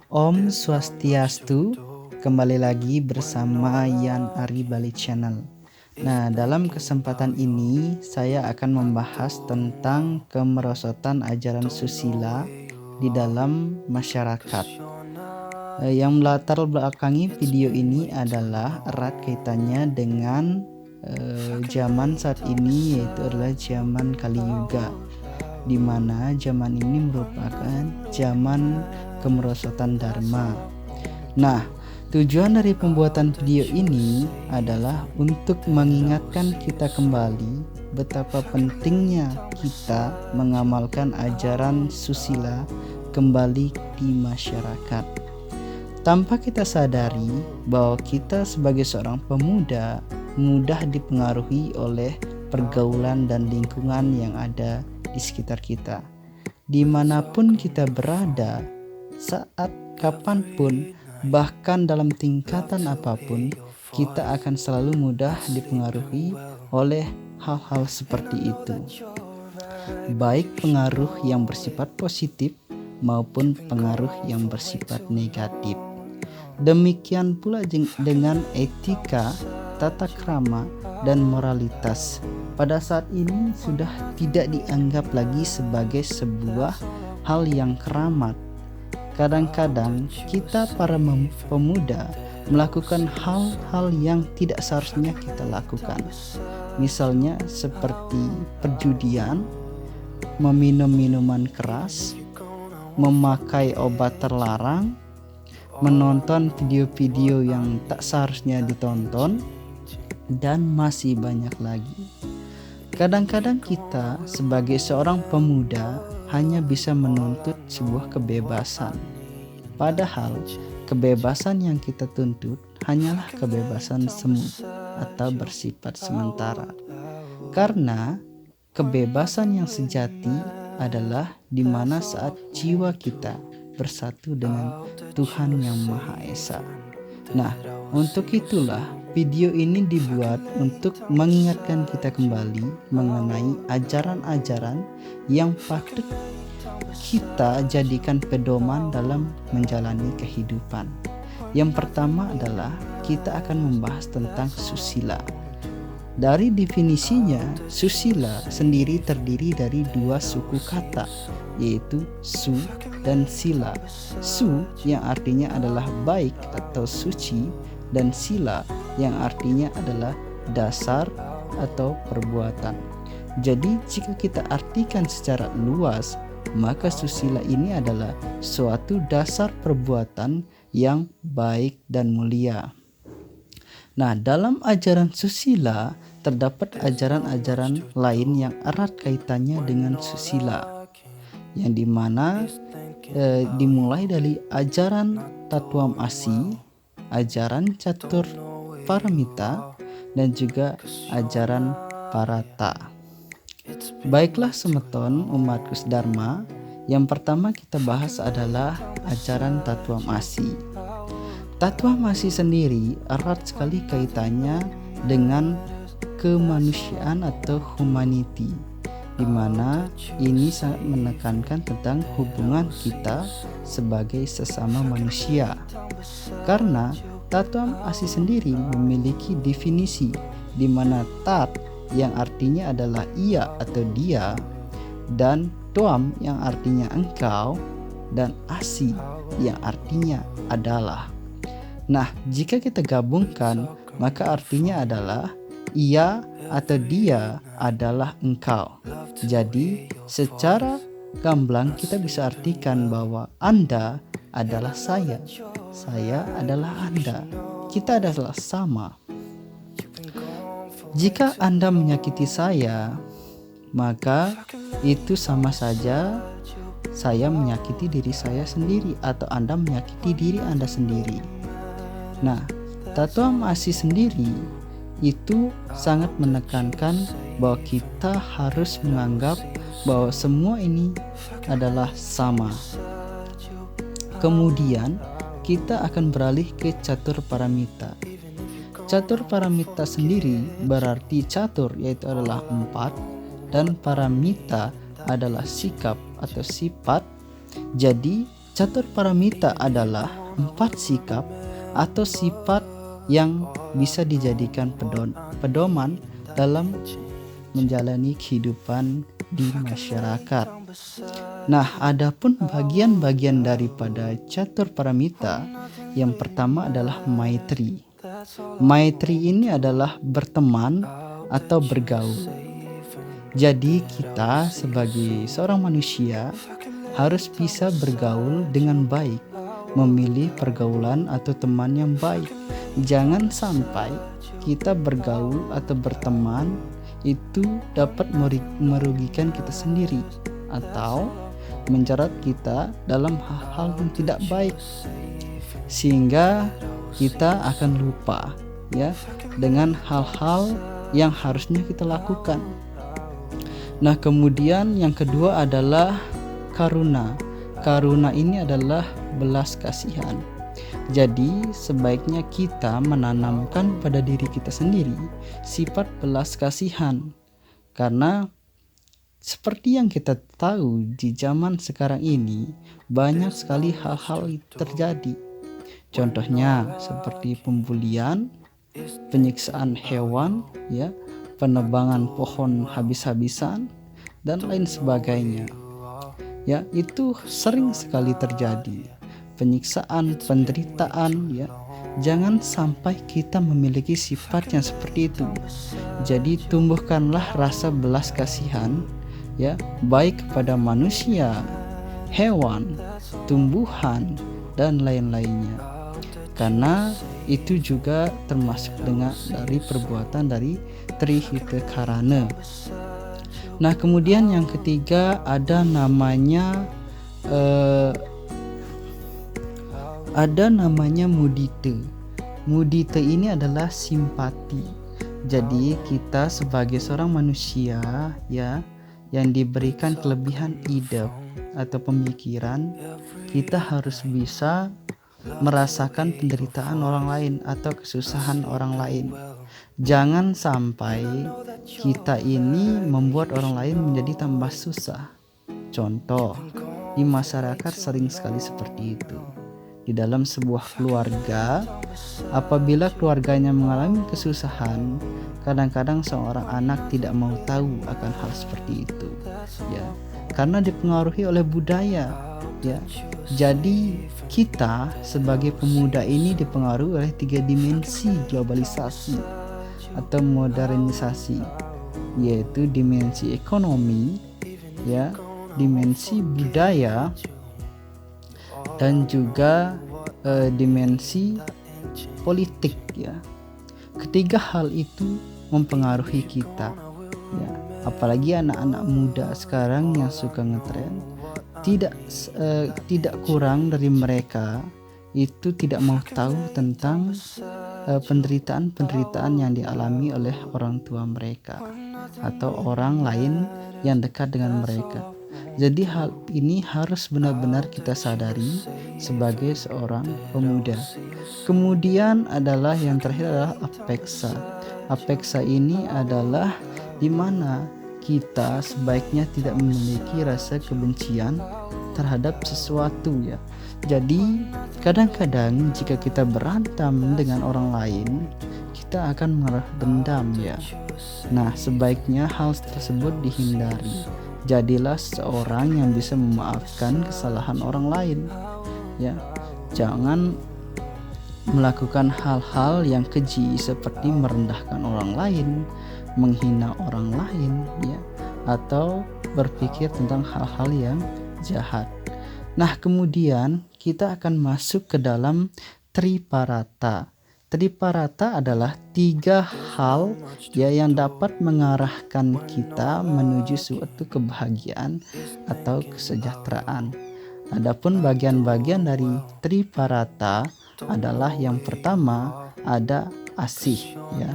Om Swastiastu, kembali lagi bersama Yan Ari Bali Channel. Nah, dalam kesempatan ini saya akan membahas tentang kemerosotan ajaran susila di dalam masyarakat. Yang melatar belakangi video ini adalah erat kaitannya dengan zaman saat ini, yaitu adalah zaman Kali Yuga, di mana zaman ini merupakan zaman kemerosotan Dharma. Nah, tujuan dari pembuatan video ini adalah untuk mengingatkan kita kembali betapa pentingnya kita mengamalkan ajaran susila kembali di masyarakat. Tanpa kita sadari bahwa kita sebagai seorang pemuda mudah dipengaruhi oleh pergaulan dan lingkungan yang ada di sekitar kita. Dimanapun kita berada, saat kapanpun, bahkan dalam tingkatan apapun, kita akan selalu mudah dipengaruhi oleh hal-hal seperti itu. Baik pengaruh yang bersifat positif maupun pengaruh yang bersifat negatif. Demikian pula dengan etika, tata krama, dan moralitas. Pada saat ini sudah tidak dianggap lagi sebagai sebuah hal yang keramat. Kadang-kadang kita para pemuda melakukan hal-hal yang tidak seharusnya kita lakukan. Misalnya seperti perjudian, meminum minuman keras, memakai obat terlarang, menonton video-video yang tak seharusnya ditonton, dan masih banyak lagi. Kadang-kadang kita sebagai seorang pemuda hanya bisa menuntut sebuah kebebasan. Padahal kebebasan yang kita tuntut hanyalah kebebasan semu atau bersifat sementara. Karena kebebasan yang sejati adalah di mana saat jiwa kita bersatu dengan Tuhan Yang Maha Esa. Nah, untuk itulah video ini dibuat untuk mengingatkan kita kembali mengenai ajaran-ajaran yang patut kita jadikan pedoman dalam menjalani kehidupan. Yang pertama adalah kita akan membahas tentang susila. Dari definisinya, susila sendiri terdiri dari dua suku kata, yaitu su dan sila. Su yang artinya adalah baik atau suci, dan sila yang artinya adalah dasar atau perbuatan. Jadi jika kita artikan secara luas, maka susila ini adalah suatu dasar perbuatan yang baik dan mulia. Nah, dalam ajaran susila terdapat ajaran-ajaran lain yang erat kaitannya dengan susila, yang dimana dimulai dari ajaran Tatuam Asi, ajaran Catur Paramita, dan juga ajaran Parata. Baiklah semeton umatku Dharma, yang pertama kita bahas adalah ajaran Tatuam Asi. Tatuam Asi sendiri erat sekali kaitannya dengan kemanusiaan atau humanity, di mana ini sangat menekankan tentang hubungan kita sebagai sesama manusia. Karena Tatuam Asi sendiri memiliki definisi di mana tat yang artinya adalah ia atau dia, dan tuam yang artinya engkau, dan asi yang artinya adalah. Nah, jika kita gabungkan, maka artinya adalah ia atau dia adalah engkau. Jadi, secara gamblang kita bisa artikan bahwa Anda adalah saya adalah Anda. Kita adalah sama. Jika Anda menyakiti saya, maka itu sama saja saya menyakiti diri saya sendiri atau Anda menyakiti diri Anda sendiri. Nah, Tatuam Asi sendiri itu sangat menekankan bahwa kita harus menganggap bahwa semua ini adalah sama. Kemudian kita akan beralih ke Catur Paramita. Catur Paramita sendiri berarti catur, yaitu adalah 4, dan paramita adalah sikap atau sifat. Jadi Catur paramita adalah 4 sikap atau sifat yang bisa dijadikan pedoman dalam menjalani kehidupan di masyarakat. Nah, adapun bagian-bagian daripada catur paramita, yang pertama adalah maitri. Maitri ini adalah berteman atau bergaul. Jadi kita sebagai seorang manusia harus bisa bergaul dengan baik, memilih pergaulan atau teman yang baik. Jangan sampai kita bergaul atau berteman itu dapat merugikan kita sendiri atau menjerat kita dalam hal-hal yang tidak baik, sehingga kita akan lupa ya dengan hal-hal yang harusnya kita lakukan. Nah, kemudian yang kedua adalah karuna. Karuna ini adalah belas kasihan. Jadi sebaiknya kita menanamkan pada diri kita sendiri sifat belas kasihan, karena seperti yang kita tahu di zaman sekarang ini banyak sekali hal-hal terjadi. Contohnya seperti pembulian, penyiksaan hewan, ya, penebangan pohon habis-habisan dan lain sebagainya. Ya, itu sering sekali terjadi. Penyiksaan, penderitaan, ya. Jangan sampai kita memiliki sifat yang seperti itu. Jadi tumbuhkanlah rasa belas kasihan, ya, baik kepada manusia, hewan, tumbuhan dan lain-lainnya. Karena itu juga termasuk dari perbuatan dari Trihita Karana. Nah, kemudian yang ketiga ada namanya mudita. Mudita ini adalah simpati. Jadi kita sebagai seorang manusia ya yang diberikan kelebihan ide atau pemikiran, kita harus bisa merasakan penderitaan orang lain atau kesusahan orang lain. Jangan sampai kita ini membuat orang lain menjadi tambah susah. Contoh, di masyarakat sering sekali seperti itu. Di dalam sebuah keluarga, apabila keluarganya mengalami kesusahan, kadang-kadang seorang anak tidak mau tahu akan hal seperti itu, ya, karena dipengaruhi oleh budaya, ya. Jadi kita sebagai pemuda ini dipengaruhi oleh 3 dimensi globalisasi atau modernisasi, yaitu dimensi ekonomi, ya, dimensi budaya, dan juga dimensi politik, ya. Ketiga hal itu mempengaruhi kita, ya. Apalagi anak-anak muda sekarang yang suka ngetren, tidak kurang dari mereka itu tidak mau tahu tentang penderitaan yang dialami oleh orang tua mereka atau orang lain yang dekat dengan mereka. Jadi hal ini harus benar-benar kita sadari sebagai seorang pemuda. Kemudian adalah yang terakhir adalah apeksa. Apeksa ini adalah di mana kita sebaiknya tidak memiliki rasa kebencian terhadap sesuatu, ya. Jadi kadang-kadang jika kita berantem dengan orang lain, kita akan menaruh dendam, ya. Nah, sebaiknya hal tersebut dihindari. Jadilah seorang yang bisa memaafkan kesalahan orang lain, ya. Jangan melakukan hal-hal yang keji seperti merendahkan orang lain, menghina orang lain, ya, atau berpikir tentang hal-hal yang jahat. Nah, kemudian kita akan masuk ke dalam Triparata. Triparata adalah 3 hal, ya, yang dapat mengarahkan kita menuju suatu kebahagiaan atau kesejahteraan. Adapun bagian-bagian dari Triparata adalah yang pertama ada asih, ya.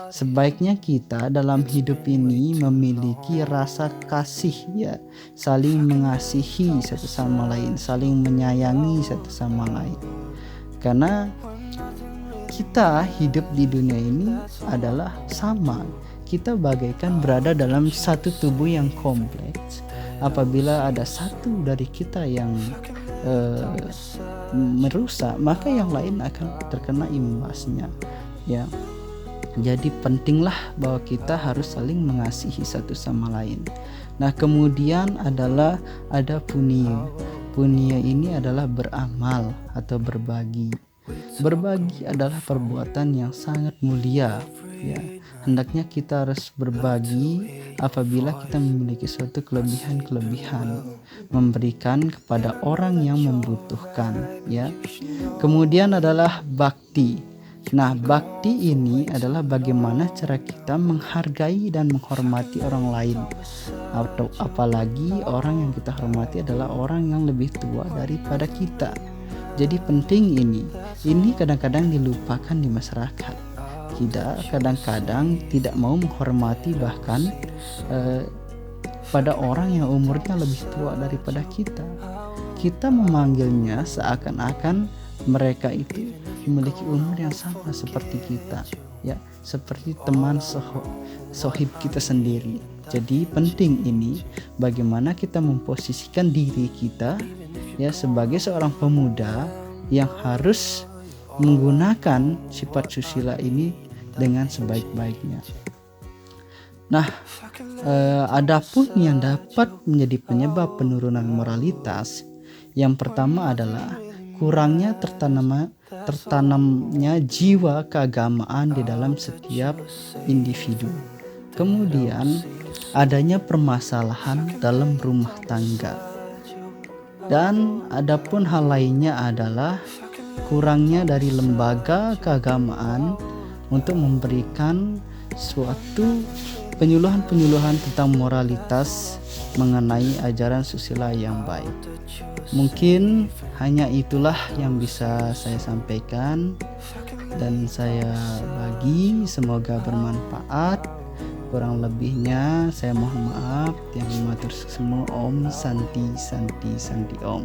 Sebaiknya kita dalam hidup ini memiliki rasa kasih, ya, saling mengasihi satu sama lain, saling menyayangi satu sama lain. Karena kita hidup di dunia ini adalah sama. Kita bagaikan berada dalam satu tubuh yang kompleks. Apabila ada satu dari kita yang merusak, maka yang lain akan terkena imbasnya, ya. Jadi pentinglah bahwa kita harus saling mengasihi satu sama lain. Nah, kemudian adalah ada punya. Punya ini adalah beramal atau berbagi. Berbagi adalah perbuatan yang sangat mulia, ya. Hendaknya kita harus berbagi apabila kita memiliki suatu kelebihan, memberikan kepada orang yang membutuhkan, ya. Kemudian adalah bakti. Nah, bakti ini adalah bagaimana cara kita menghargai dan menghormati orang lain, atau apalagi orang yang kita hormati adalah orang yang lebih tua daripada kita. Jadi penting ini kadang-kadang dilupakan di masyarakat. Kita kadang-kadang tidak mau menghormati bahkan pada orang yang umurnya lebih tua daripada kita. Kita memanggilnya seakan-akan mereka itu memiliki umur yang sama seperti kita, ya, seperti teman sohib kita sendiri. Jadi penting ini bagaimana kita memposisikan diri kita, ya, sebagai seorang pemuda yang harus menggunakan sifat susila ini dengan sebaik-baiknya. Nah, adapun yang dapat menjadi penyebab penurunan moralitas, yang pertama adalah kurangnya tertanamnya jiwa keagamaan di dalam setiap individu. Kemudian adanya permasalahan dalam rumah tangga. Dan adapun hal lainnya adalah kurangnya dari lembaga keagamaan untuk memberikan suatu penyuluhan-penyuluhan tentang moralitas mengenai ajaran susila yang baik. Mungkin hanya itulah yang bisa saya sampaikan dan saya bagi, semoga bermanfaat. Kurang lebihnya saya mohon maaf. Yang matur semua Om Santi Santi Santi Om.